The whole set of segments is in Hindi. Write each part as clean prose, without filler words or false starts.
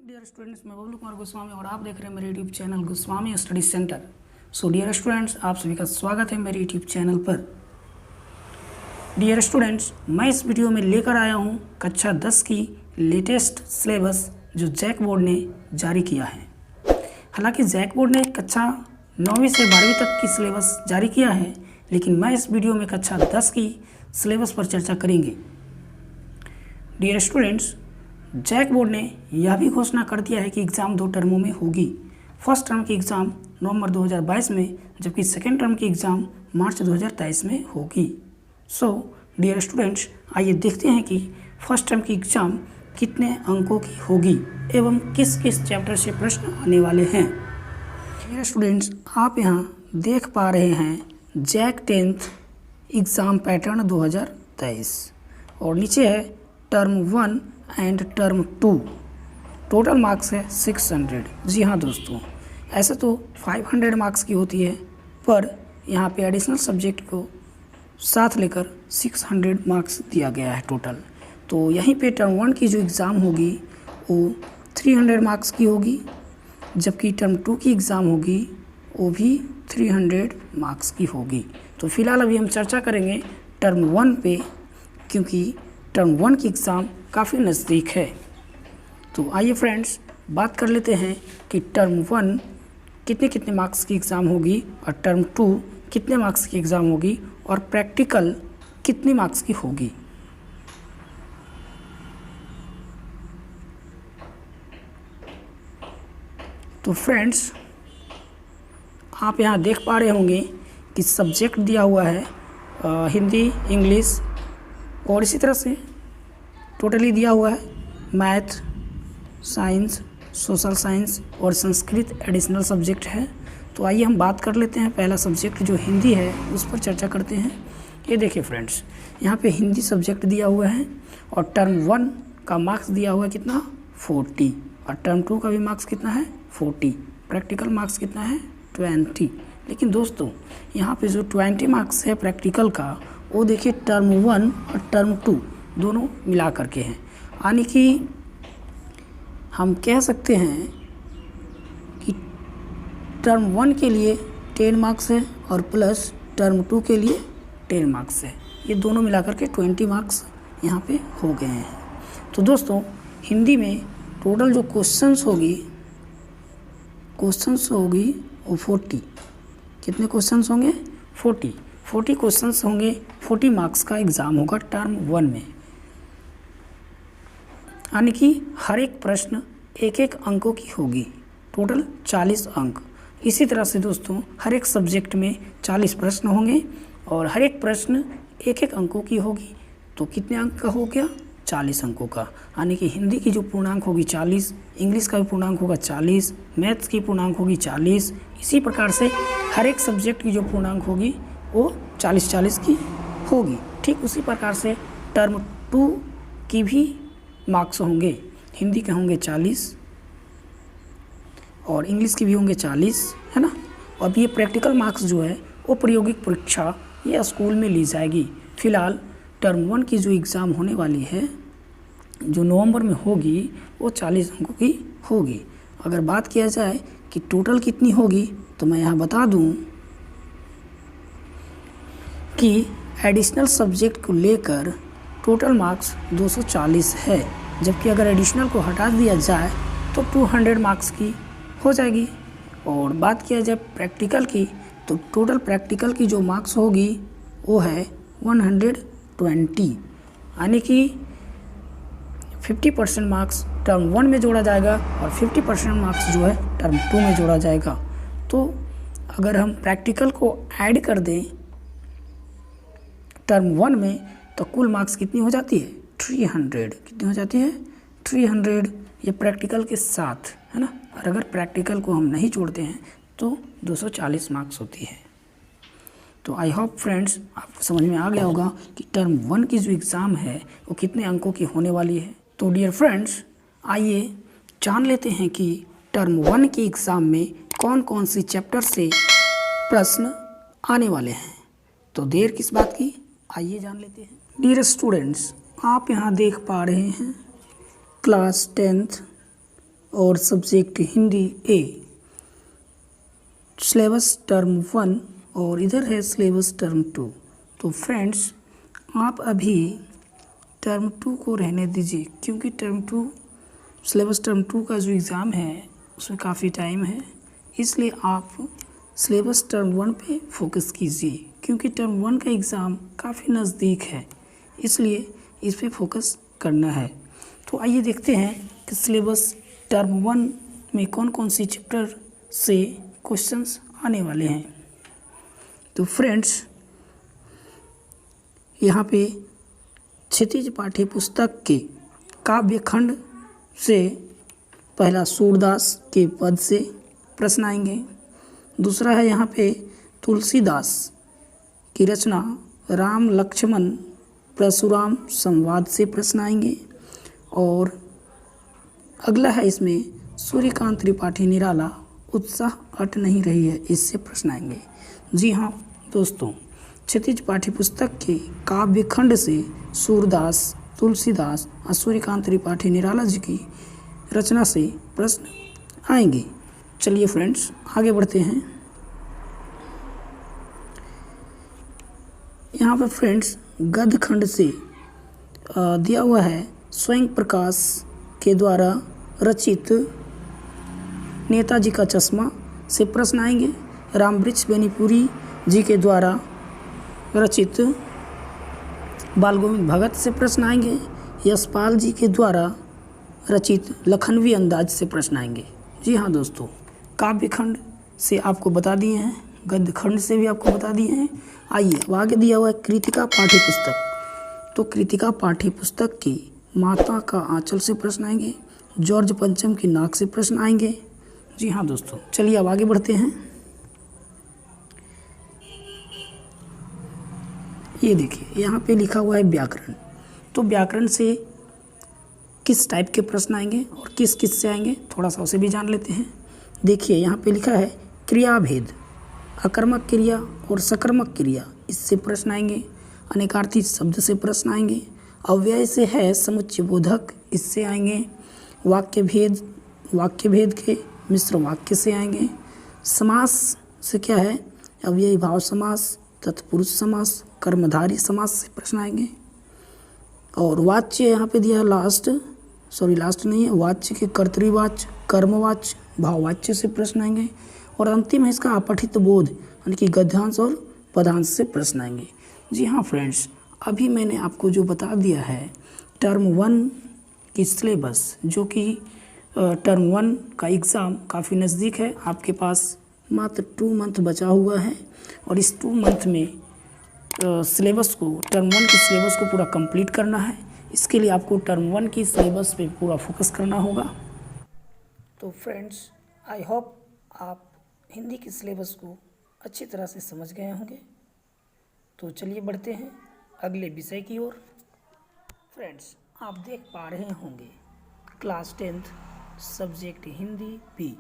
डियर स्टूडेंट्स, मैं बबलू कुमार गोस्वामी और आप देख रहे हैं मेरे YouTube channel Goswami study centre. So dear students, आप सभी का स्वागत है मेरे यूट्यूब चैनल पर। डियर स्टूडेंट्स, मैं इस वीडियो में लेकर आया हूं कक्षा 10 की लेटेस्ट सिलेबस जो जैक बोर्ड ने जारी किया है। हालांकि जैक बोर्ड ने कक्षा 9वीं से 12वीं तक की सिलेबस जारी किया है, लेकिन मैं इस वीडियो में कक्षा 10 की सिलेबस पर चर्चा करेंगे। डियर स्टूडेंट्स, जैक बोर्ड ने यह भी घोषणा कर दिया है कि एग्ज़ाम 2 टर्मों में होगी। फर्स्ट टर्म की एग्ज़ाम नवंबर 2022 में, जबकि सेकेंड टर्म की एग्ज़ाम मार्च 2023 में होगी। सो डियर स्टूडेंट्स, आइए देखते हैं कि फर्स्ट टर्म की एग्ज़ाम कितने अंकों की होगी एवं किस किस चैप्टर से प्रश्न आने वाले हैं। डियर स्टूडेंट्स, आप यहाँ देख पा रहे हैं जैक 10th एग्ज़ाम पैटर्न 2023 और नीचे है term 1 and term 2। Total marks है 600। जी हाँ दोस्तों, ऐसे तो 500 मार्क्स की होती है, पर यहाँ पे एडिशनल सब्जेक्ट को साथ लेकर 600 मार्क्स दिया गया है टोटल। तो यहीं पे टर्म 1 की जो एग्ज़ाम होगी वो 300 मार्क्स की होगी, जबकि टर्म 2 की एग्ज़ाम होगी वो भी 300 मार्क्स की होगी। तो फिलहाल अभी हम चर्चा करेंगे टर्म 1 पे, क्योंकि टर्म 1 की एग्ज़ाम काफ़ी नज़दीक है। तो आइए फ्रेंड्स, बात कर लेते हैं कि टर्म 1 कितने मार्क्स की एग्ज़ाम होगी और टर्म 2 कितने मार्क्स की एग्ज़ाम होगी और प्रैक्टिकल कितने मार्क्स की होगी। तो फ्रेंड्स, आप यहाँ देख पा रहे होंगे कि सब्जेक्ट दिया हुआ है हिंदी, इंग्लिश और इसी तरह से टोटली दिया हुआ है मैथ, साइंस, सोशल साइंस और संस्कृत एडिशनल सब्जेक्ट है। तो आइए हम बात कर लेते हैं, पहला सब्जेक्ट जो हिंदी है उस पर चर्चा करते हैं। ये देखिए फ्रेंड्स, यहाँ पे हिंदी सब्जेक्ट दिया हुआ है और टर्म 1 का मार्क्स दिया हुआ है कितना, 40, और टर्म 2 का भी मार्क्स कितना है, 40। प्रैक्टिकल मार्क्स कितना है, 20। लेकिन दोस्तों, यहाँ पे जो 20 मार्क्स है प्रैक्टिकल का, वो देखिए टर्म 1 और टर्म 2 दोनों मिला करके हैं। यानी कि हम कह सकते हैं कि टर्म 1 के लिए 10 मार्क्स है और प्लस टर्म 2 के लिए 10 मार्क्स है। ये दोनों मिलाकर के 20 मार्क्स यहाँ पे हो गए हैं। तो दोस्तों, हिंदी में टोटल जो क्वेश्चंस होगी वो 40। कितने क्वेश्चंस होंगे, 40 क्वेश्चंस होंगे। 40 मार्क्स का एग्ज़ाम होगा टर्म 1 में, यानी कि हर एक प्रश्न एक अंकों की होगी, टोटल 40 अंक। इसी तरह से दोस्तों, हर एक सब्जेक्ट में 40 प्रश्न होंगे और हर एक प्रश्न एक अंकों की होगी। तो कितने अंक का हो गया, 40 अंकों का। यानी कि हिंदी की जो पूर्णांक होगी 40, इंग्लिश का भी पूर्णांक होगा 40, मैथ्स की पूर्णांक होगी 40। इसी प्रकार से हर एक सब्जेक्ट की जो पूर्णांक होगी वो 40 की होगी। ठीक उसी प्रकार से टर्म 2 की भी मार्क्स होंगे, हिंदी के होंगे 40 और इंग्लिश की भी होंगे 40, है ना। अब ये प्रैक्टिकल मार्क्स जो है वो प्रायोगिक परीक्षा ये स्कूल में ली जाएगी। फिलहाल टर्म 1 की जो एग्ज़ाम होने वाली है, जो नवंबर में होगी, वो 40 अंकों की होगी। अगर बात किया जाए कि टोटल कितनी होगी, तो मैं यहाँ बता दूँ कि एडिशनल सब्जेक्ट को लेकर टोटल मार्क्स 240 है, जबकि अगर एडिशनल को हटा दिया जाए तो 200 मार्क्स की हो जाएगी। और बात किया जाए प्रैक्टिकल की, तो टोटल प्रैक्टिकल की जो मार्क्स होगी वो है 120, यानी कि 50% मार्क्स टर्म 1 में जोड़ा जाएगा और 50% मार्क्स जो है टर्म 2 में जोड़ा जाएगा। तो अगर हम प्रैक्टिकल को ऐड कर दें टर्म 1 में, तो कुल मार्क्स कितनी हो जाती है, 300। कितनी हो जाती है, 300, ये प्रैक्टिकल के साथ, है ना। और अगर प्रैक्टिकल को हम नहीं जोड़ते हैं तो 240 मार्क्स होती है। तो आई होप फ्रेंड्स, आपको समझ में आ गया होगा कि टर्म 1 की जो एग्ज़ाम है वो कितने अंकों की होने वाली है। तो डियर फ्रेंड्स, आइए जान लेते हैं कि टर्म 1 की एग्ज़ाम में कौन कौन सी चैप्टर से प्रश्न आने वाले हैं। तो देर किस बात की, आइए जान लेते हैं। डियर स्टूडेंट्स, आप यहाँ देख पा रहे हैं क्लास 10th और सब्जेक्ट हिंदी ए, सिलेबस टर्म 1 और इधर है सिलेबस टर्म 2। तो फ्रेंड्स आप अभी टर्म 2 को रहने दीजिए, क्योंकि टर्म 2 सिलेबस टर्म 2 का जो एग्ज़ाम है उसमें काफ़ी टाइम है, इसलिए आप सिलेबस टर्म 1 पे फोकस कीजिए, क्योंकि टर्म 1 का एग्ज़ाम काफ़ी नज़दीक है, इसलिए इस पे फोकस करना है। तो आइए देखते हैं कि सिलेबस टर्म 1 में कौन कौन सी चैप्टर से क्वेश्चंस आने वाले हैं। तो फ्रेंड्स यहाँ पे क्षितिज पाठ्य पुस्तक के काव्य खंड से पहला सूरदास के पद से प्रश्न आएंगे। दूसरा है यहाँ पे तुलसीदास की रचना राम लक्ष्मण परशुराम संवाद से प्रश्न आएंगे। और अगला है इसमें सूर्यकांत त्रिपाठी निराला उत्साह अट नहीं रही है, इससे प्रश्न आएंगे। जी हाँ दोस्तों, क्षितिज पाठ्य पुस्तक के काव्य खंड से सूरदास, तुलसीदास और सूर्यकांत त्रिपाठी निराला जी की रचना से प्रश्न आएंगे। चलिए फ्रेंड्स आगे बढ़ते हैं। यहाँ पर फ्रेंड्स गद्य खंड से दिया हुआ है स्वयं प्रकाश के द्वारा रचित नेताजी का चश्मा से प्रश्न आएंगे। रामवृक्ष बेनीपुरी जी के द्वारा रचित बाल गोविंद भगत से प्रश्न आएंगे। यशपाल जी के द्वारा रचित लखनवी अंदाज से प्रश्न आएंगे। जी हाँ दोस्तों, काव्य खंड से आपको बता दिए हैं, गद्य खंड से भी आपको बता दिए हैं। आइए अब आगे दिया हुआ है कृतिका पाठ्य पुस्तक। तो कृतिका पाठ्य पुस्तक की माता का आंचल से प्रश्न आएंगे। जॉर्ज पंचम की नाक से प्रश्न आएंगे। जी हाँ दोस्तों, चलिए अब आगे बढ़ते हैं। ये देखिए यहाँ पे लिखा हुआ है व्याकरण। तो व्याकरण से किस टाइप के प्रश्न आएंगे और किस किस से आएंगे, थोड़ा सा उसे भी जान लेते हैं। देखिए यहाँ पे लिखा है क्रियाभेद, अकर्मक क्रिया और सकर्मक क्रिया, इससे प्रश्न आएंगे। अनेकार्थी शब्द से प्रश्न आएंगे। अव्यय से है समुच्चय बोधक, इससे आएंगे। वाक्य भेद के मिश्र वाक्य से आएंगे। समास से क्या है, अव्ययी भाव समास, तत्पुरुष समास, कर्मधारी समास से प्रश्न आएंगे। और वाच्य यहाँ पे दिया लास्ट नहीं है, वाच्य के कर्तृवाच्य, कर्मवाच्य, भाववाच्य से प्रश्न आएंगे। और अंतिम है इसका अपठित बोध, यानी कि गद्यांश और पदांश से प्रश्न आएंगे। जी हाँ फ्रेंड्स, अभी मैंने आपको जो बता दिया है टर्म 1 की सिलेबस, जो कि टर्म 1 का एग्ज़ाम काफ़ी नज़दीक है, आपके पास मात्र 2 मंथ बचा हुआ है। और इस 2 मंथ में सिलेबस को, टर्म 1 की सिलेबस को पूरा कंप्लीट करना है। इसके लिए आपको टर्म 1 की सिलेबस पे पूरा फोकस करना होगा। तो फ्रेंड्स आई होप आप हिंदी की सिलेबस को अच्छी तरह से समझ गए होंगे। तो चलिए बढ़ते हैं अगले विषय की ओर। फ्रेंड्स आप देख पा रहे होंगे class 10th subject Hindi B,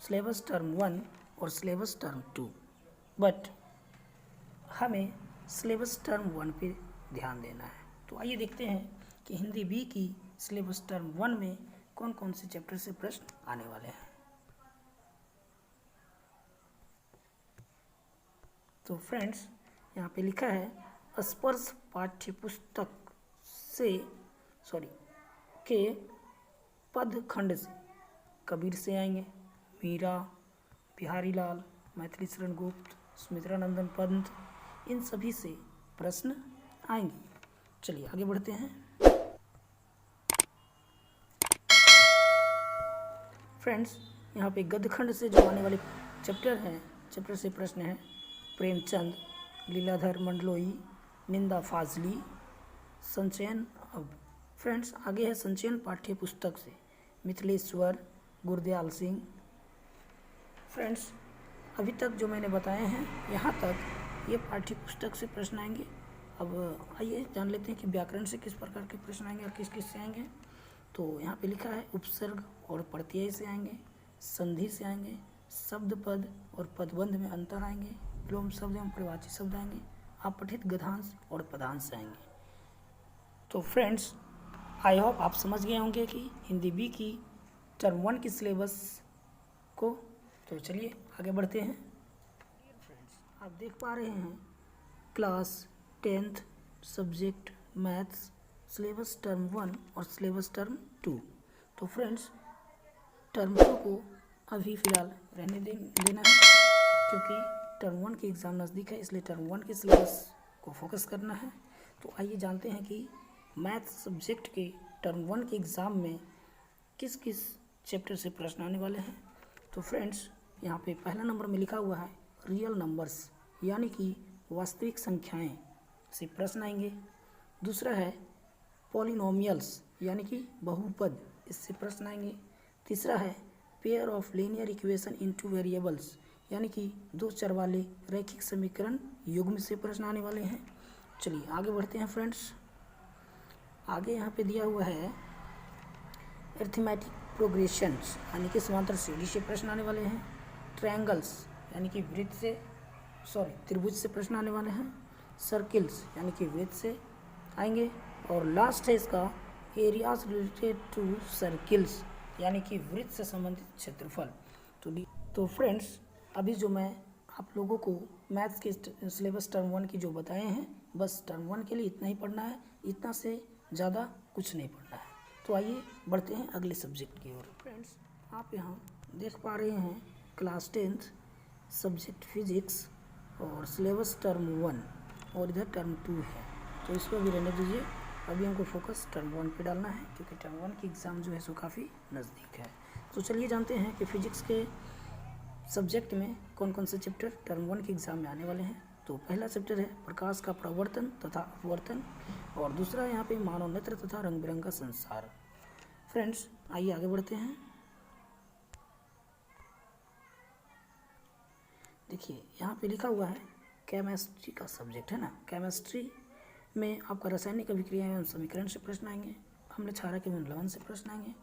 syllabus term 1 और सिलेबस टर्म 2, बट हमें सिलेबस टर्म 1 पे ध्यान देना है। तो आइए देखते हैं कि हिंदी बी की सिलेबस टर्म 1 में कौन कौन से चैप्टर से प्रश्न आने वाले हैं। तो फ्रेंड्स यहाँ पे लिखा है स्पर्श पाठ्य पुस्तक से के पद खंड से कबीर से आएंगे, मीरा, बिहारी लाल, मैथिली शरण गुप्त, सुमित्रानंदन पंत, इन सभी से प्रश्न आएंगे। चलिए आगे बढ़ते हैं। फ्रेंड्स यहाँ पे गद्य खंड से जो आने वाले चैप्टर से प्रश्न है प्रेमचंद, लीलाधर मंडलोई, निंदा फाजली, संचयन। अब फ्रेंड्स आगे है संचयन पाठ्य पुस्तक से मिथिलेश्वर, गुरदयाल सिंह। फ्रेंड्स अभी तक जो मैंने बताए हैं यहाँ तक ये पाठ्य पुस्तक से प्रश्न आएंगे। अब आइए जान लेते हैं कि व्याकरण से किस प्रकार के प्रश्न आएंगे और किस किस से आएंगे। तो यहाँ पे लिखा है उपसर्ग और प्रत्यय से आएंगे, संधि से आएंगे, शब्द पद और पदबंध में अंतर आएंगे, विलोम शब्द एवं परिवाची शब्द आएंगे, अपठित गद्यांश और पदांश आएंगे। तो फ्रेंड्स आई होप आप समझ गए होंगे कि हिंदी बी की टर्म 1 की सिलेबस को। तो चलिए आगे बढ़ते हैं। फ्रेंड्स, आप देख पा रहे हैं class 10th subject maths syllabus term 1 और सिलेबस टर्म 2। तो फ्रेंड्स, टर्म 2 को अभी फ़िलहाल रहने देना है, क्योंकि टर्म 1 की एग्ज़ाम नज़दीक है, इसलिए टर्म 1 के सिलेबस को फोकस करना है। तो आइए जानते हैं कि मैथ्स सब्जेक्ट के टर्म 1 के एग्ज़ाम में किस किस चैप्टर से प्रश्न आने वाले हैं। तो फ्रेंड्स, यहाँ पे पहला नंबर में लिखा हुआ है रियल नंबर्स, यानी कि वास्तविक संख्याएं से प्रश्न आएंगे। दूसरा है पॉलिनोमियल्स, यानी कि बहुपद, इससे प्रश्न आएंगे। तीसरा है pair of linear equation into variables, यानी कि दो चर वाले रैखिक समीकरण युग्म से प्रश्न आने वाले हैं। चलिए आगे बढ़ते हैं फ्रेंड्स। आगे यहाँ पे दिया हुआ है अरिथमेटिक प्रोग्रेशंस, यानी कि समांतर श्रेणी से प्रश्न आने वाले हैं। ट्रायंगल्स, यानी कि त्रिभुज से प्रश्न आने वाले हैं। सर्किल्स, यानी कि वृत्त से आएंगे। और लास्ट है इसका एरियाज रिलेटेड टू सर्किल्स, यानी कि वृत्त से संबंधित क्षेत्रफल। तो फ्रेंड्स, अभी जो मैं आप लोगों को मैथ्स के सिलेबस टर्म 1 की जो बताए हैं, बस टर्म 1 के लिए इतना ही पढ़ना है, इतना से ज़्यादा कुछ नहीं पढ़ना है। तो आइए बढ़ते हैं अगले सब्जेक्ट की ओर। फ्रेंड्स, आप यहाँ देख पा रहे हैं क्लास 10th सब्जेक्ट फिजिक्स और सिलेबस टर्म 1, और इधर टर्म 2 है। तो इसको भी रहने दीजिए, अभी हमको फोकस टर्म 1 पे डालना है, क्योंकि टर्म 1 की एग्ज़ाम जो है सो काफ़ी नज़दीक है। तो चलिए जानते हैं कि फिजिक्स के सब्जेक्ट में कौन कौन से चैप्टर टर्म 1 के एग्ज़ाम में आने वाले हैं। तो पहला चैप्टर है प्रकाश का प्रवर्तन तथा अपवर्तन, और दूसरा यहाँ पे मानव नेत्र तथा रंग बिरंगा संसार। फ्रेंड्स, आइए आगे बढ़ते हैं। देखिए यहाँ पे लिखा हुआ है केमिस्ट्री का सब्जेक्ट है ना। केमिस्ट्री में आपका रासायनिक अभिक्रिया एवं समीकरण से प्रश्न आएंगे, अम्ल क्षारक एवं लवण से प्रश्न आएंगे,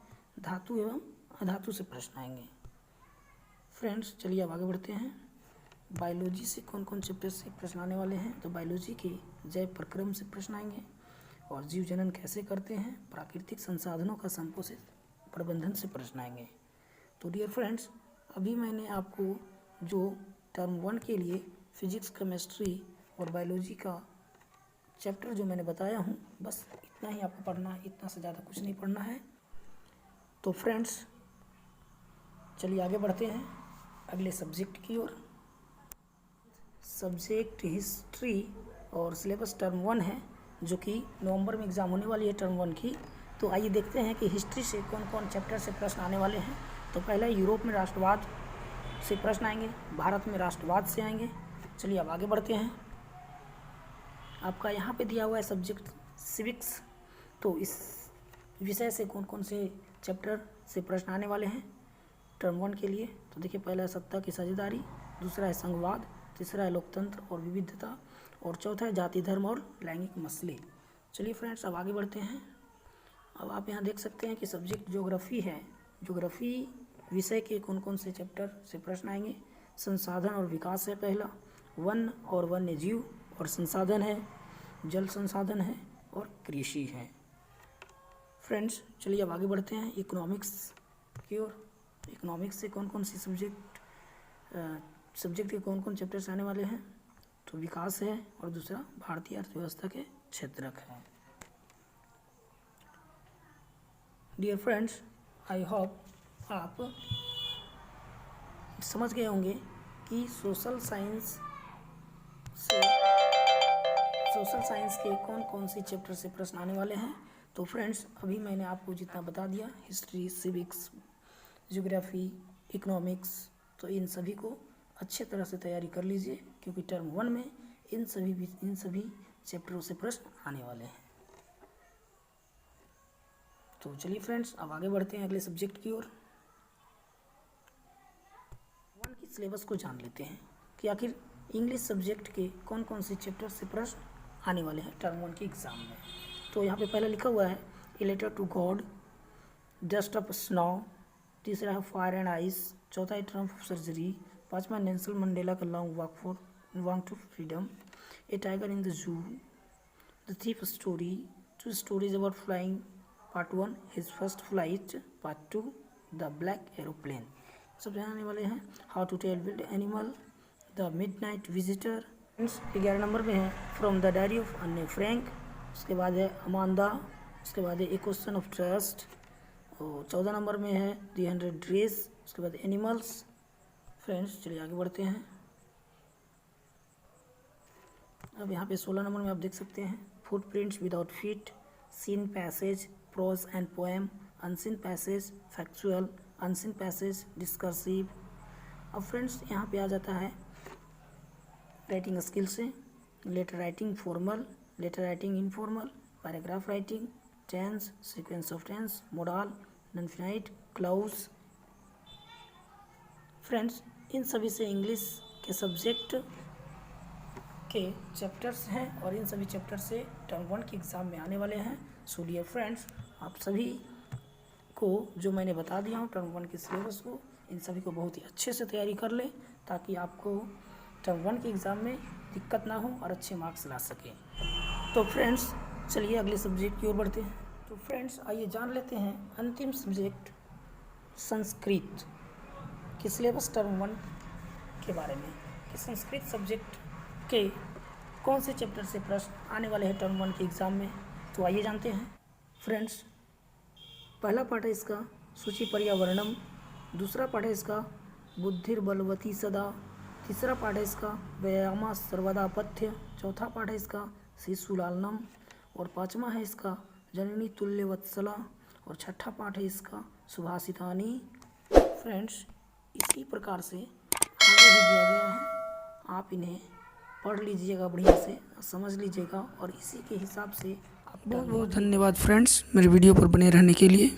धातु एवं अधातु से प्रश्न आएंगे। फ्रेंड्स, चलिए अब आगे बढ़ते हैं। बायोलॉजी से कौन कौन चैप्टर से प्रश्न आने वाले हैं। तो बायोलॉजी के जैव प्रक्रम से प्रश्न आएंगे, और जीव जनन कैसे करते हैं, प्राकृतिक संसाधनों का संपोषित प्रबंधन से प्रश्न आएंगे। तो डियर फ्रेंड्स, अभी मैंने आपको जो टर्म 1 के लिए फिजिक्स, केमिस्ट्री और बायोलॉजी का चैप्टर जो मैंने बताया हूँ, बस इतना ही आपको पढ़ना है, इतना से ज़्यादा कुछ नहीं पढ़ना है। तो फ्रेंड्स, चलिए आगे बढ़ते हैं अगले सब्जेक्ट की ओर। सब्जेक्ट हिस्ट्री और सिलेबस टर्म 1 है, जो कि नवंबर में एग्ज़ाम होने वाली है टर्म 1 की। तो आइए देखते हैं कि हिस्ट्री से कौन कौन चैप्टर से प्रश्न आने वाले हैं। तो पहला यूरोप में राष्ट्रवाद से प्रश्न आएंगे, भारत में राष्ट्रवाद से आएंगे। चलिए अब आगे बढ़ते हैं। आपका यहाँ पे दिया हुआ है सब्जेक्ट सिविक्स, तो इस विषय से कौन कौन से चैप्टर से प्रश्न आने वाले हैं टर्म 1 के लिए। तो देखिए, पहला है सत्ता की साझेदारी, दूसरा है संघवाद, तीसरा है लोकतंत्र और विविधता, और चौथा है जाति धर्म और लैंगिक मसले। चलिए फ्रेंड्स, अब आगे बढ़ते हैं। अब आप यहाँ देख सकते हैं कि सब्जेक्ट ज्योग्राफी है। ज्योग्राफी विषय के कौन कौन से चैप्टर से प्रश्न आएंगे। संसाधन और विकास है पहला, वन और वन्य जीव और संसाधन है, जल संसाधन है, और कृषि है। फ्रेंड्स, चलिए अब आगे बढ़ते हैं इकोनॉमिक्स की ओर। इकोनॉमिक्स से कौन कौन सी सब्जेक्ट के कौन कौन चैप्टर्स आने वाले हैं। तो विकास है, और दूसरा भारतीय अर्थव्यवस्था के क्षेत्रक है। डियर फ्रेंड्स, आई होप आप समझ गए होंगे कि सोशल साइंस के कौन कौन सी चैप्टर से प्रश्न आने वाले हैं। तो फ्रेंड्स, अभी मैंने आपको जितना बता दिया, हिस्ट्री, सिविक्स, ज्योग्राफी, इकोनॉमिक्स, तो इन सभी को अच्छे तरह से तैयारी कर लीजिए, क्योंकि टर्म 1 में इन सभी चैप्टरों से प्रश्न आने वाले हैं। तो चलिए फ्रेंड्स, अब आगे बढ़ते हैं अगले सब्जेक्ट की ओर। 1 की सिलेबस को जान लेते हैं कि आखिर इंग्लिश सब्जेक्ट के कौन कौन से चैप्टर से प्रश्न आने वाले हैं टर्म 1 के एग्ज़ाम में। तो यहाँ पे पहला लिखा हुआ है a letter to God, dust of snow, तीसरा है फायर एंड आइस, चौथा है ट्रम्प ऑफ सर्जरी, पांचवा नेल्सन मंडेला का long walk to freedom, a tiger in the zoo, the thief story, two stories about flying, part 1, his first flight, part 2, the black aeroplane. सब जानने वाले हैं। How to tell wild animal, the midnight visitor. 11 number में है फ्रॉम द डायरी ऑफ अन्ने फ्रैंक। उसके बाद है अमांदा। उसके बाद है ए क्वेश्चन ऑफ ट्रस्ट। और 14 नंबर में है द 100 ड्रेस। उसके बाद एनिमल्स। फ्रेंड्स चलिए आगे बढ़ते हैं। अब यहाँ पे 16 नंबर में आप देख सकते हैं footprints without feet, seen passage, prose and poem, unseen passage, factual, unseen passage, discursive. अब फ्रेंड्स यहाँ पे आ जाता है राइटिंग स्किल से letter writing formal, letter writing informal, paragraph writing, tense, sequence of tense, modal, non-finite, clause. Friends इन सभी से इंग्लिश के सब्जेक्ट के चैप्टर्स हैं और इन सभी चैप्टर से टर्म 1 के एग्ज़ाम में आने वाले हैं। सो डियर फ्रेंड्स, आप सभी को जो मैंने बता दिया हूँ टर्म 1 के सिलेबस को, इन सभी को बहुत ही अच्छे से तैयारी कर लें ताकि आपको टर्म 1 के एग्ज़ाम में दिक्कत ना हो और अच्छे मार्क्स ला सकें। तो फ्रेंड्स चलिए अगले सब्जेक्ट की ओर बढ़ते हैं। तो फ्रेंड्स आइए जान लेते हैं अंतिम सब्जेक्ट संस्कृत के सिलेबस टर्म 1 के बारे में कि संस्कृत सब्जेक्ट के कौन से चैप्टर से प्रश्न आने वाले हैं टर्म 1 के एग्ज़ाम में। तो आइए जानते हैं। फ्रेंड्स पहला पार्ट है इसका सूचि पर्यावरणम, दूसरा पार्ट है इसका बुद्धिर्बलवती सदा, तीसरा पार्ट है इसका व्यायामा सर्वदा पथ्य, चौथा पार्ट है इसका शिशुलालनम और पांचवा है इसका जननी तुल्य वत्सला और छठा पार्ट है इसका सुभाषितानी। फ्रेंड्स इसी प्रकार से आगे भी दिया गया है, आप इन्हें पढ़ लीजिएगा, बढ़िया से समझ लीजिएगा और इसी के हिसाब से आप। बहुत बहुत धन्यवाद फ्रेंड्स मेरे वीडियो पर बने रहने के लिए।